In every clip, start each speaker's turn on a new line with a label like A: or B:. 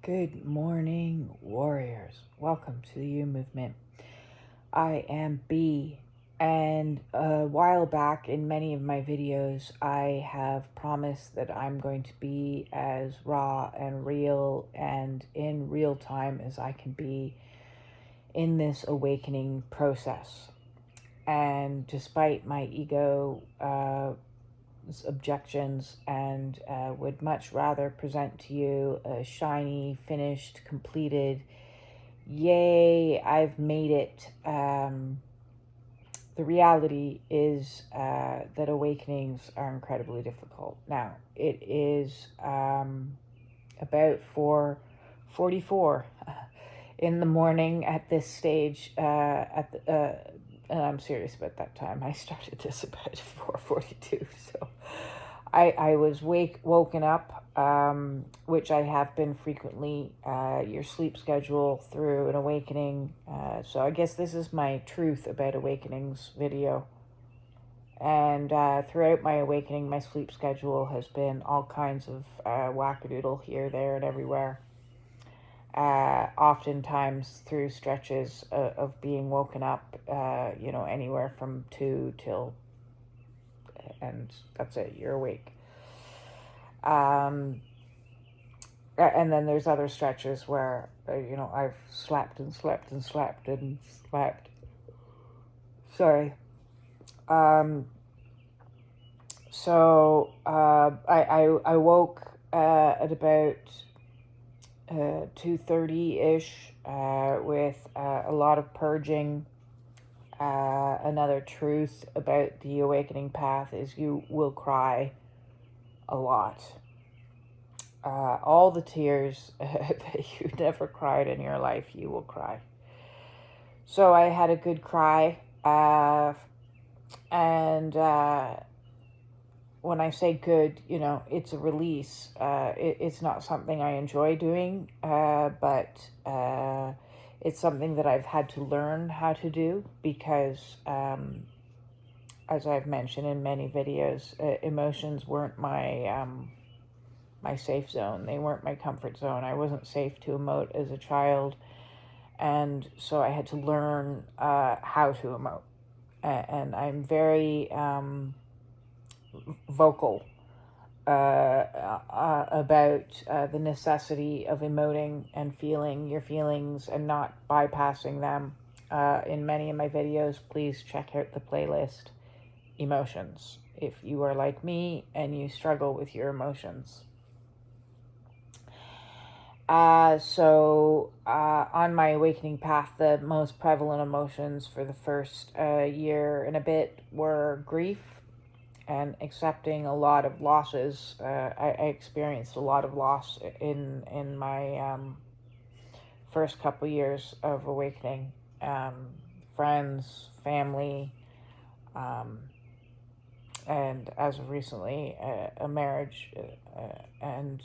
A: Good morning, warriors. Welcome to the U Movement. I am B, and a while back in many of my videos, I have promised that I'm going to be as raw and real and in real time as I can be in this awakening process. And despite my ego objections and would much rather present to you a shiny, finished, completed, yay, I've made it. The reality is that awakenings are incredibly difficult. Now, it is about 4:44 in the morning at this stage, and I'm serious about that time. I started this about 4:42, so I was woken up, which I have been frequently. Your sleep schedule through an awakening. So I guess this is my truth about awakenings video. And throughout my awakening, my sleep schedule has been all kinds of wackadoodle here, there, and everywhere. Oftentimes through stretches of being woken up, anywhere from 2 till, and that's it, you're awake. And then there's other stretches where, I've slept and slept and slept and slept. Sorry. So I woke at about 2:30-ish with a lot of purging. Another truth about the awakening path is you will cry a lot. All the tears that you never cried in your life, you will cry. So I had a good cry, and when I say good, it's a release. It's not something I enjoy doing, but it's something that I've had to learn how to do because, as I've mentioned in many videos, emotions weren't my safe zone. They weren't my comfort zone. I wasn't safe to emote as a child, and so I had to learn how to emote. And I'm very vocal about the necessity of emoting and feeling your feelings and not bypassing them. In many of my videos, please check out the playlist Emotions if you are like me and you struggle with your emotions. So on my awakening path, the most prevalent emotions for the first year and a bit were grief and accepting a lot of losses. I experienced a lot of loss in my first couple years of awakening. Friends, family, and as of recently, a marriage, and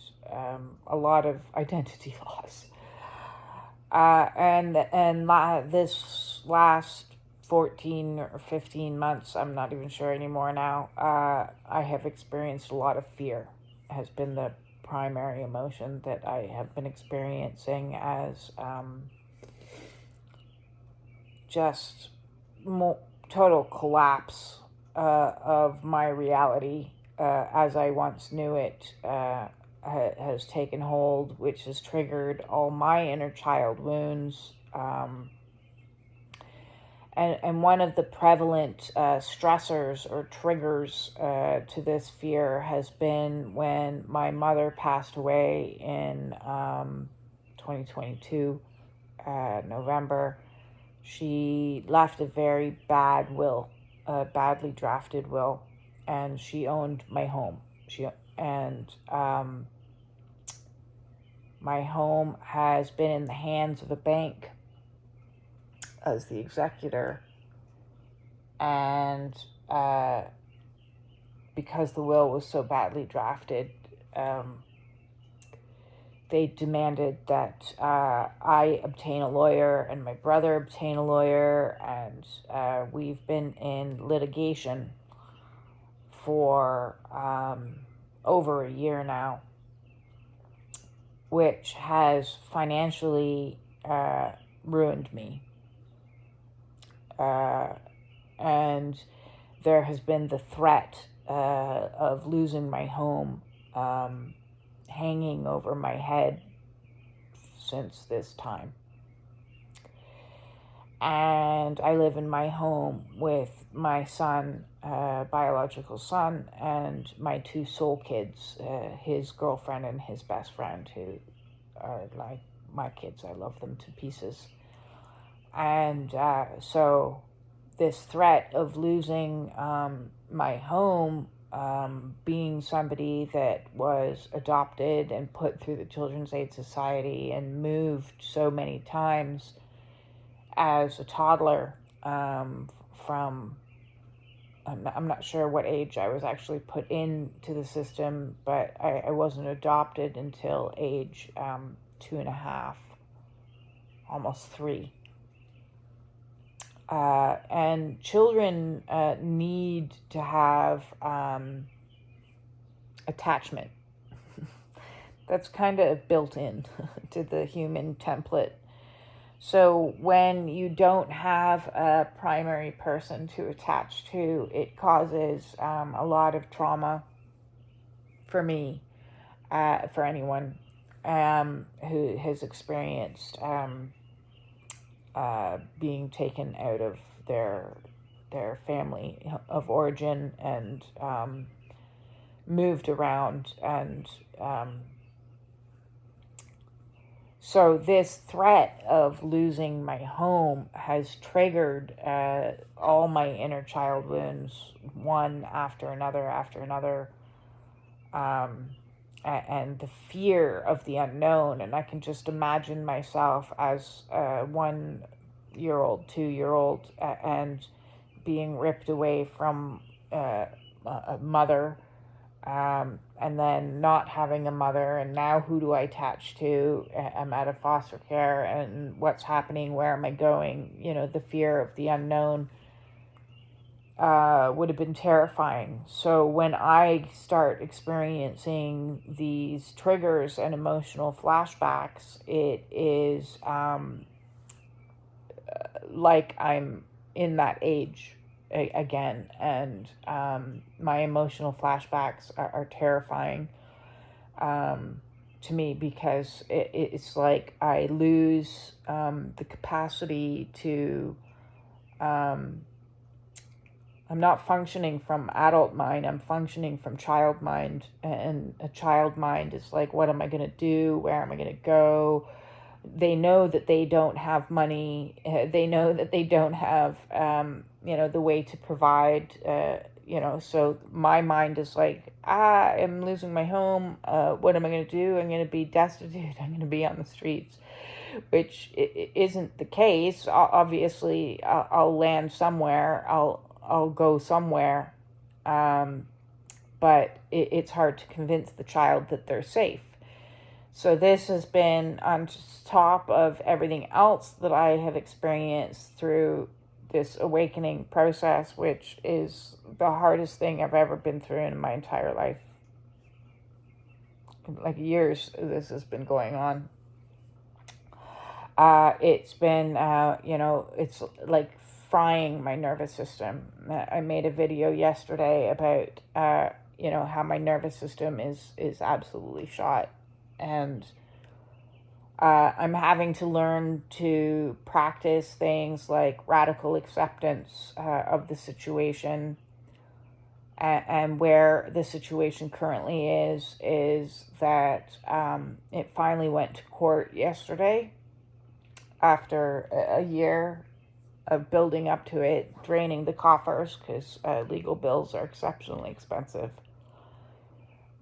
A: a lot of identity loss. And this last 14 or 15 months, I'm not even sure anymore now, I have experienced a lot of fear. It has been the primary emotion that I have been experiencing as just total collapse of my reality as I once knew it has taken hold, which has triggered all my inner child wounds. And one of the prevalent stressors or triggers to this fear has been when my mother passed away in 2022, November. She left a very bad will, a badly drafted will, and she owned my home. My home has been in the hands of a bank as the executor, and because the will was so badly drafted, they demanded that I obtain a lawyer and my brother obtain a lawyer, and we've been in litigation for over a year now, which has financially ruined me. And there has been the threat of losing my home hanging over my head since this time. And I live in my home with my son, biological son, and my two soul kids, his girlfriend and his best friend, who are like my kids. I love them to pieces. And so this threat of losing my home, being somebody that was adopted and put through the Children's Aid Society and moved so many times as a toddler, from, I'm not sure what age I was actually put into the system, but I wasn't adopted until age 2.5, almost 3. And children need to have attachment. That's kind of built in to the human template. So when you don't have a primary person to attach to, it causes a lot of trauma for me, for anyone who has experienced being taken out of their family of origin and moved around. And so this threat of losing my home has triggered all my inner child wounds, one after another, and the fear of the unknown. And I can just imagine myself as a 1-year-old, 2-year-old, and being ripped away from a mother, and then not having a mother, and now who do I attach to? I'm out of foster care, and what's happening? Where am I going? The fear of the unknown would have been terrifying. So when I start experiencing these triggers and emotional flashbacks, it is like I'm in that age again, and my emotional flashbacks are terrifying to me, because it's like I lose the capacity to I'm not functioning from adult mind, I'm functioning from child mind. And a child mind is like, what am I going to do? Where am I going to go? They know that they don't have money. They know that they don't have, the way to provide, so my mind is like, I'm losing my home. What am I going to do? I'm going to be destitute. I'm going to be on the streets, which isn't the case. Obviously, I'll land somewhere. I'll go somewhere. But it's hard to convince the child that they're safe. So this has been on top of everything else that I have experienced through this awakening process, which is the hardest thing I've ever been through in my entire life. Like years this has been going on. It's been, it's like frying my nervous system. I made a video yesterday about, how my nervous system is absolutely shot. And I'm having to learn to practice things like radical acceptance of the situation, and where the situation currently is that it finally went to court yesterday after a year of building up to it, draining the coffers, because legal bills are exceptionally expensive.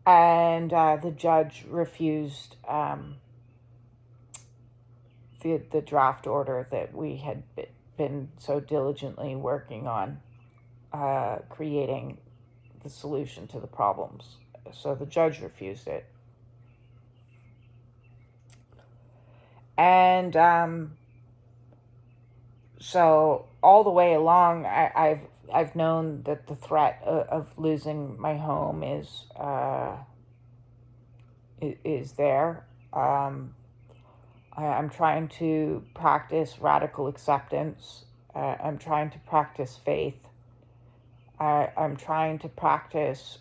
A: And the judge refused the draft order that we had been so diligently working on, creating the solution to the problems. So the judge refused it. And so all the way along, I've known that the threat of losing my home is there, I'm trying to practice radical acceptance. I'm trying to practice faith. I'm trying to practice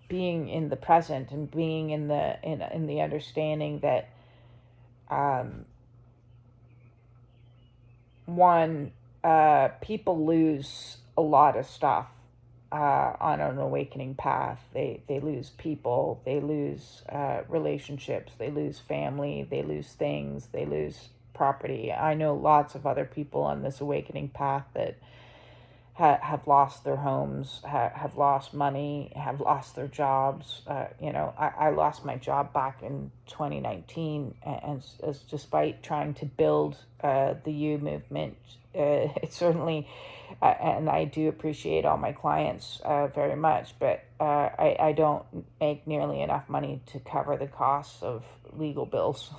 A: being in the present and being in the understanding that people lose a lot of stuff on an awakening path. They lose people, they lose relationships, they lose family, they lose things, they lose property. I know lots of other people on this awakening path that have lost their homes, have lost money, have lost their jobs. I lost my job back in 2019, and as despite trying to build the U movement, it certainly, and I do appreciate all my clients very much, but I don't make nearly enough money to cover the costs of legal bills.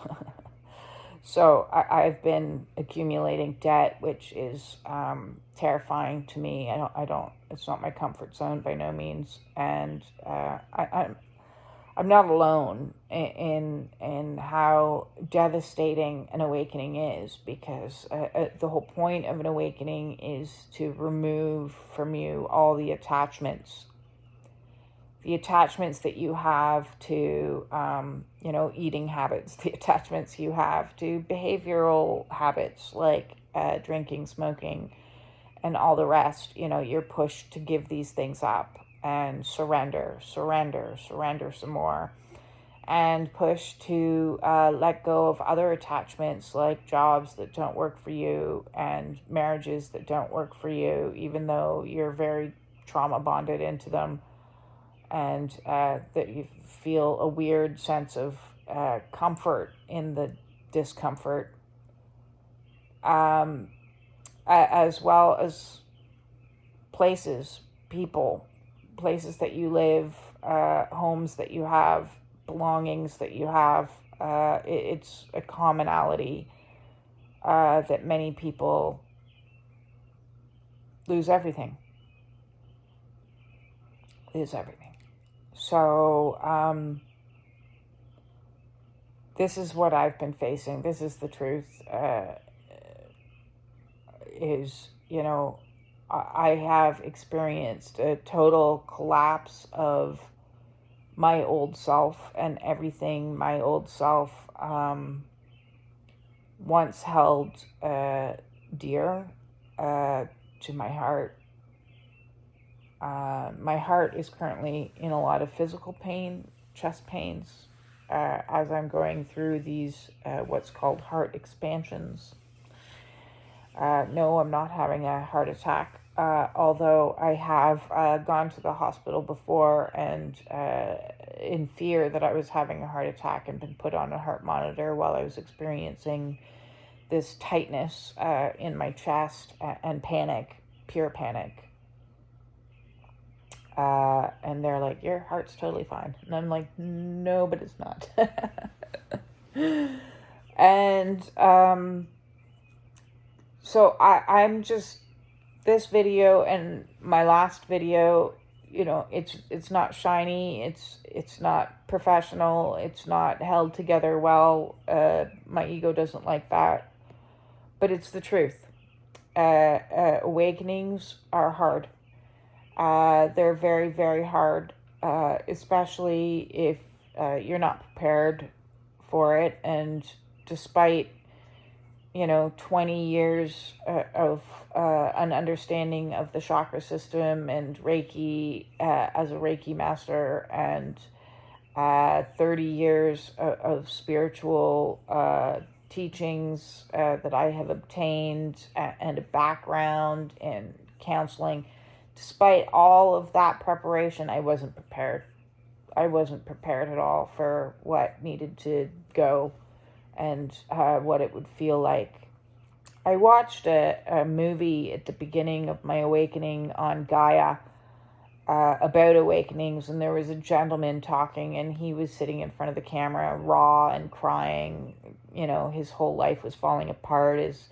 A: So I've been accumulating debt, which is terrifying to me. It's not my comfort zone by no means. And I'm not alone in how devastating an awakening is, because the whole point of an awakening is to remove from you all the attachments that you have to, eating habits, the attachments you have to behavioral habits like drinking, smoking, and all the rest. You're pushed to give these things up and surrender some more, and pushed to let go of other attachments like jobs that don't work for you and marriages that don't work for you, even though you're very trauma bonded into them. And that you feel a weird sense of comfort in the discomfort, as well as places, people, places that you live, homes that you have, belongings that you have. It's a commonality that many people lose everything. So, this is what I've been facing. This is the truth. I have experienced a total collapse of my old self and everything my old self once held dear to my heart. My heart is currently in a lot of physical pain, chest pains, as I'm going through these what's called heart expansions. No, I'm not having a heart attack, although I have gone to the hospital before and in fear that I was having a heart attack and been put on a heart monitor while I was experiencing this tightness in my chest and panic, pure panic. And they're like, your heart's totally fine. And I'm like, no, but it's not. And so I'm just, this video and my last video, it's not shiny, it's not professional, it's not held together well. My ego doesn't like that, but it's the truth. Awakenings are hard. They're very, very hard, especially if you're not prepared for it. And despite, 20 years of an understanding of the chakra system and Reiki as a Reiki master, and 30 years of spiritual teachings that I have obtained, and a background in counseling, despite all of that preparation, I wasn't prepared. I wasn't prepared at all for what needed to go and what it would feel like. I watched a movie at the beginning of my awakening on Gaia about awakenings, and there was a gentleman talking, and he was sitting in front of the camera, raw and crying. His whole life was falling apart. His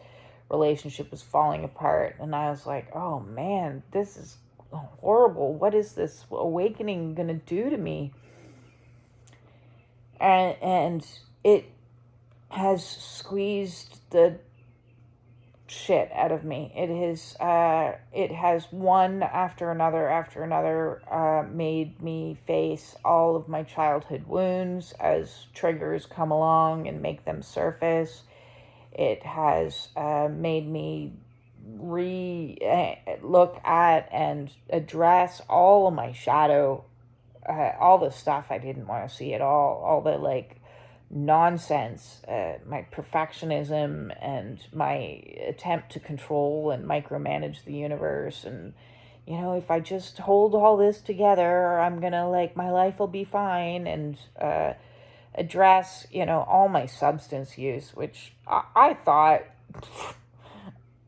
A: relationship was falling apart, and I was like, oh man, this is horrible. What is this awakening gonna do to me? and it has squeezed the shit out of me. It has one after another made me face all of my childhood wounds as triggers come along and make them surface. It has made me look at and address all of my shadow, all the stuff I didn't want to see at all the like nonsense, my perfectionism and my attempt to control and micromanage the universe. And, if I just hold all this together, I'm gonna, like, my life will be fine. And address, all my substance use, which I thought,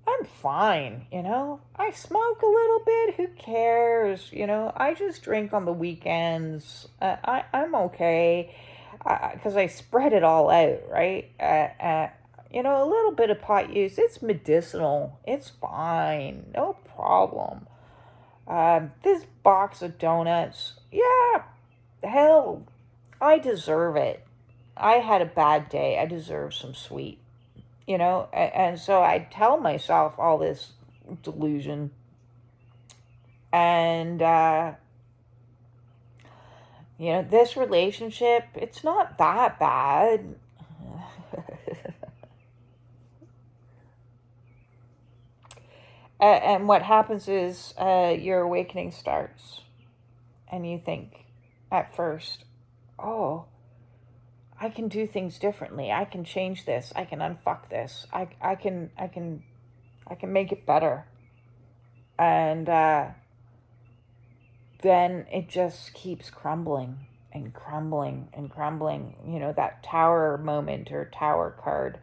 A: I'm fine, I smoke a little bit, who cares, I just drink on the weekends, I'm okay, because I spread it all out, right? A little bit of pot use, it's medicinal, it's fine, no problem. This box of donuts, yeah, hell, I deserve it. I had a bad day, I deserve some sweet, and so I tell myself all this delusion, and this relationship, it's not that bad. And what happens is your awakening starts, and you think at first, oh, I can do things differently. I can change this. I can unfuck this. I can make it better. And then it just keeps crumbling and crumbling and crumbling. That tower moment or tower card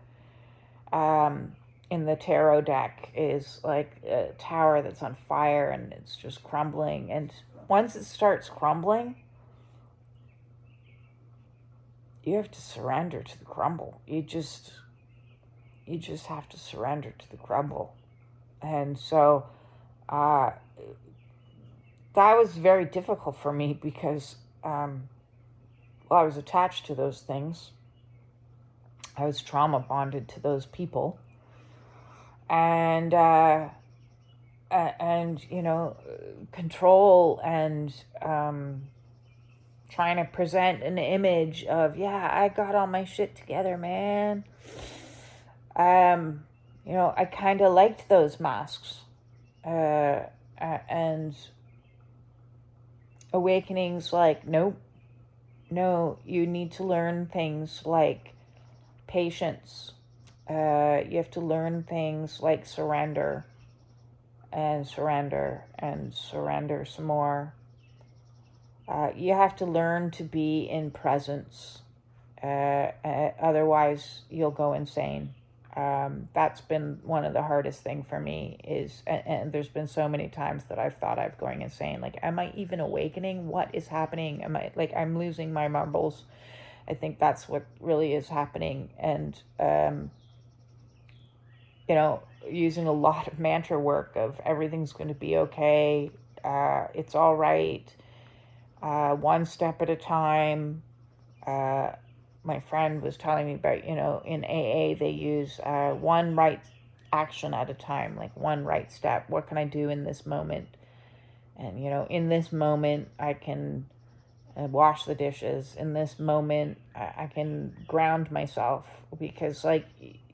A: in the tarot deck is like a tower that's on fire and it's just crumbling. And once it starts crumbling, you have to surrender to the crumble. You just have to surrender to the crumble. And so that was very difficult for me because I was attached to those things. I was trauma bonded to those people. And control and trying to present an image of, yeah, I got all my shit together, man. I kind of liked those masks. And awakening's like, nope. No, you need to learn things like patience. You have to learn things like surrender and surrender and surrender some more. You have to learn to be in presence. Otherwise, you'll go insane. That's been one of the hardest things for me is, and there's been so many times that I've thought I'm going insane. Like, am I even awakening? What is happening? I'm losing my marbles. I think that's what really is happening. And, using a lot of mantra work of everything's going to be okay. It's all right. One step at a time. My friend was telling me about, in AA, they use one right action at a time, like one right step. What can I do in this moment? And, in this moment, I can wash the dishes. In this moment, I can ground myself because, like,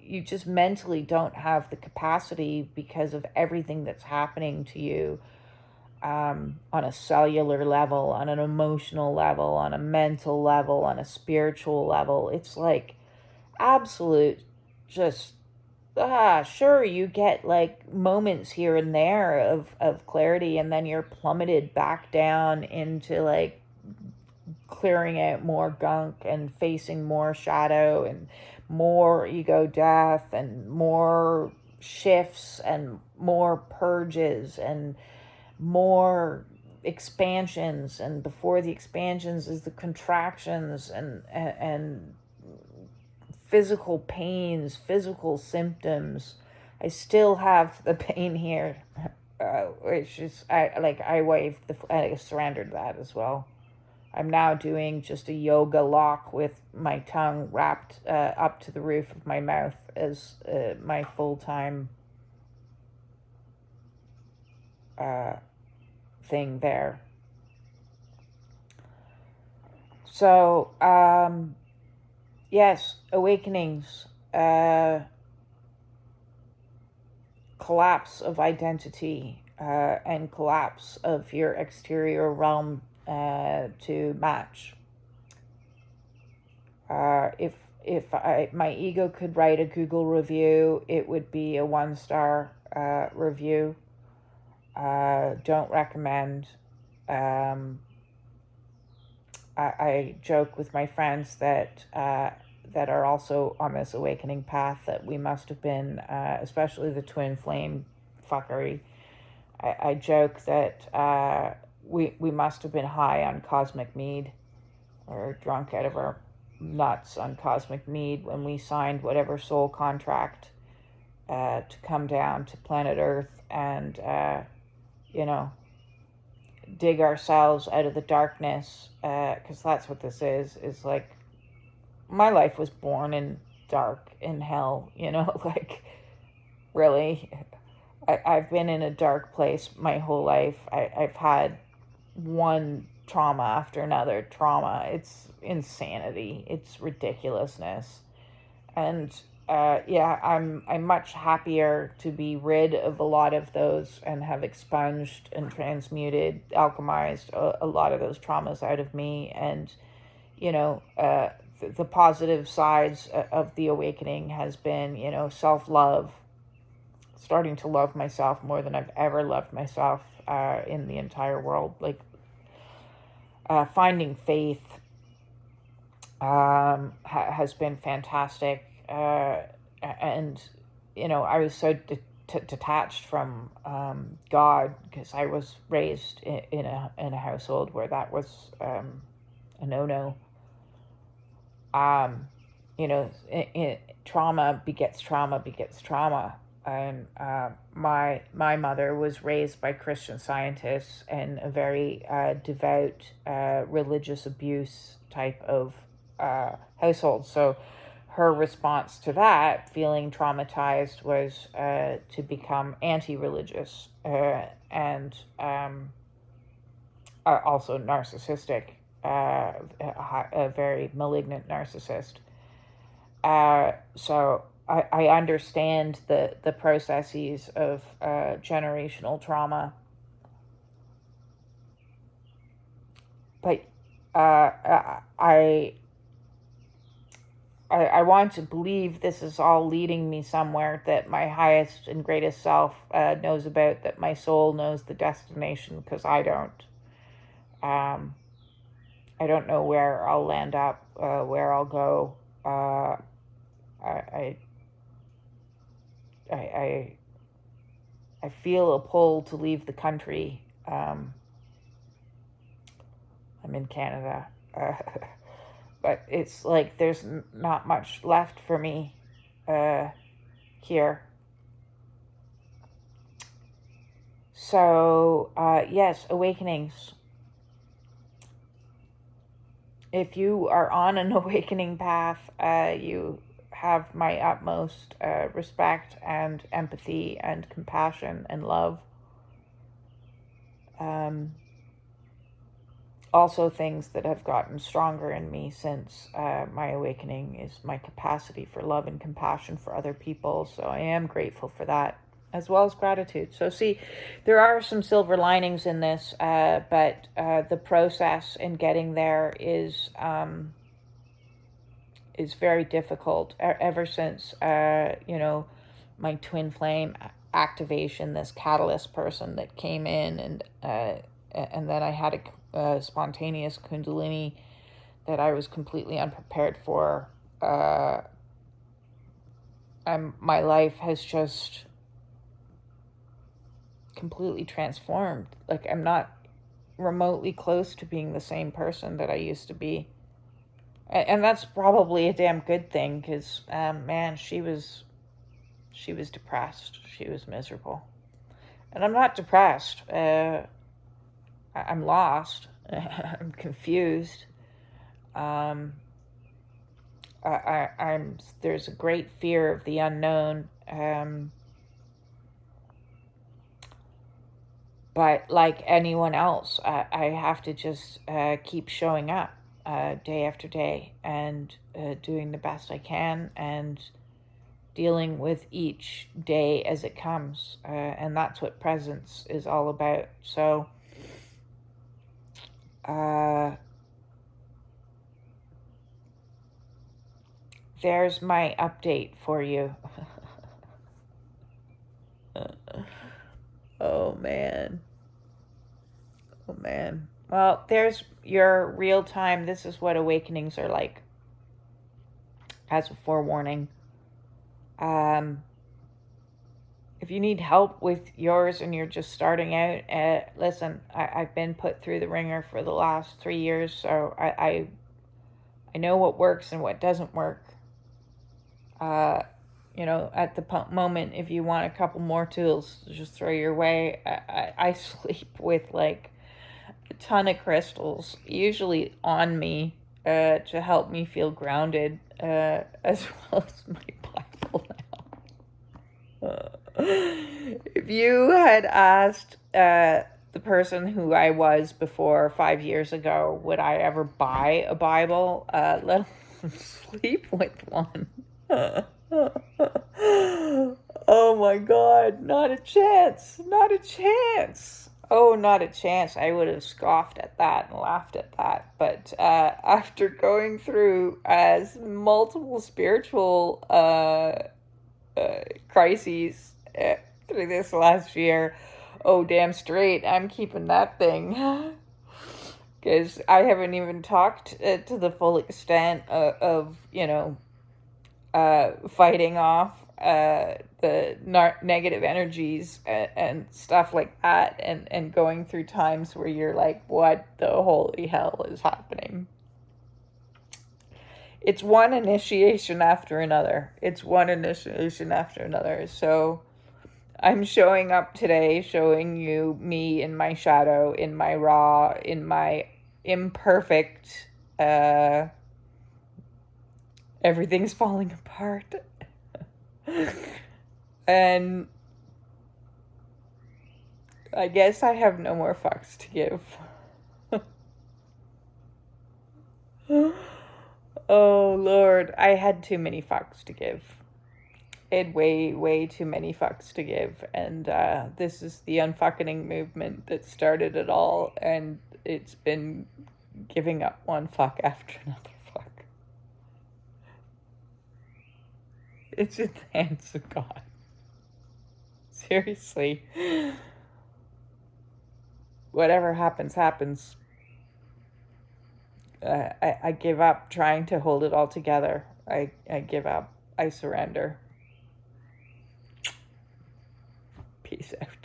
A: you just mentally don't have the capacity because of everything that's happening to you. On a cellular level, on an emotional level, on a mental level, on a spiritual level. It's like absolute just, sure, you get like moments here and there of clarity, and then you're plummeted back down into like clearing out more gunk and facing more shadow and more ego death and more shifts and more purges and more expansions, and before the expansions is the contractions and physical pains, physical symptoms. I still have the pain here, which is I surrendered that as well. I'm now doing just a yoga lock with my tongue wrapped up to the roof of my mouth as my full-time thing there. So, yes, awakenings, collapse of identity, and collapse of your exterior realm to match. If my ego could write a Google review, it would be a 1-star review. Don't recommend. I joke with my friends that are also on this awakening path that we must have been, especially the twin flame fuckery. I joke that we must have been high on cosmic mead, or drunk out of our nuts on cosmic mead when we signed whatever soul contract to come down to planet Earth and dig ourselves out of the darkness, because that's what this is like. My life was born in dark, in hell, like, really. I've been in a dark place my whole life. I've had one trauma after another trauma. It's insanity. It's ridiculousness. And I'm much happier to be rid of a lot of those and have expunged and transmuted, alchemized a lot of those traumas out of me. And the positive sides of the awakening has been self-love, starting to love myself more than I've ever loved myself in the entire world. Like finding faith has been fantastic. And I was so detached from God, because I was raised in a household where that was a no-no. Trauma begets trauma begets trauma. And my mother was raised by Christian Scientists in a very devout, religious abuse type of household. So her response to that, feeling traumatized, was to become anti-religious and also narcissistic, a very malignant narcissist. So I understand the processes of generational trauma. But I want to believe this is all leading me somewhere that my highest and greatest self knows about, that my soul knows the destination, because I don't. I don't know where I'll land up, where I'll go. I feel a pull to leave the country. I'm in Canada. But it's like there's not much left for me here. So, yes, awakenings. If you are on an awakening path, you have my utmost respect and empathy and compassion and love. Also, things that have gotten stronger in me since my awakening is my capacity for love and compassion for other people. So I am grateful for that, as well as gratitude. So see, there are some silver linings in this, but the process in getting there is very difficult. Ever since my twin flame activation, this catalyst person that came in, and then I had a spontaneous Kundalini that I was completely unprepared for. My life has just completely transformed. Like, I'm not remotely close to being the same person that I used to be. And that's probably a damn good thing, because, man, she was depressed. She was miserable. And I'm not depressed. I'm lost. I'm confused. There's a great fear of the unknown. But like anyone else, I have to just keep showing up day after day and doing the best I can and dealing with each day as it comes. And that's what presence is all about. So there's my update for you. Oh, man. Oh, man. Well, there's your real time. This is what awakenings are like. As a forewarning. If you need help with yours and you're just starting out, listen, I've been put through the ringer for the last 3 years, so I know what works and what doesn't work. At the moment, if you want a couple more tools, just throw your way. I sleep with like a ton of crystals, usually on me, to help me feel grounded, as well as my Bible now. If you had asked the person who I was before 5 years ago, would I ever buy a Bible, let alone sleep with one? Oh my God, not a chance, not a chance. Oh, not a chance. I would have scoffed at that and laughed at that. But after going through multiple spiritual crises through this last year, oh, damn straight, I'm keeping that thing. Because I haven't even talked to the full extent of fighting off the negative energies and stuff like that, and going through times where you're like, what the holy hell is happening? It's one initiation after another. It's one initiation after another. So I'm showing up today, showing you me in my shadow, in my raw, in my imperfect, everything's falling apart. And I guess I have no more fucks to give. Oh, Lord, I had too many fucks to give. I had way, way too many fucks to give. And this is the Unfuckening Movement that started it all. And it's been giving up one fuck after another fuck. It's in the hands of God. Seriously. Whatever happens, happens. I give up trying to hold it all together. I give up. I surrender. Peace out.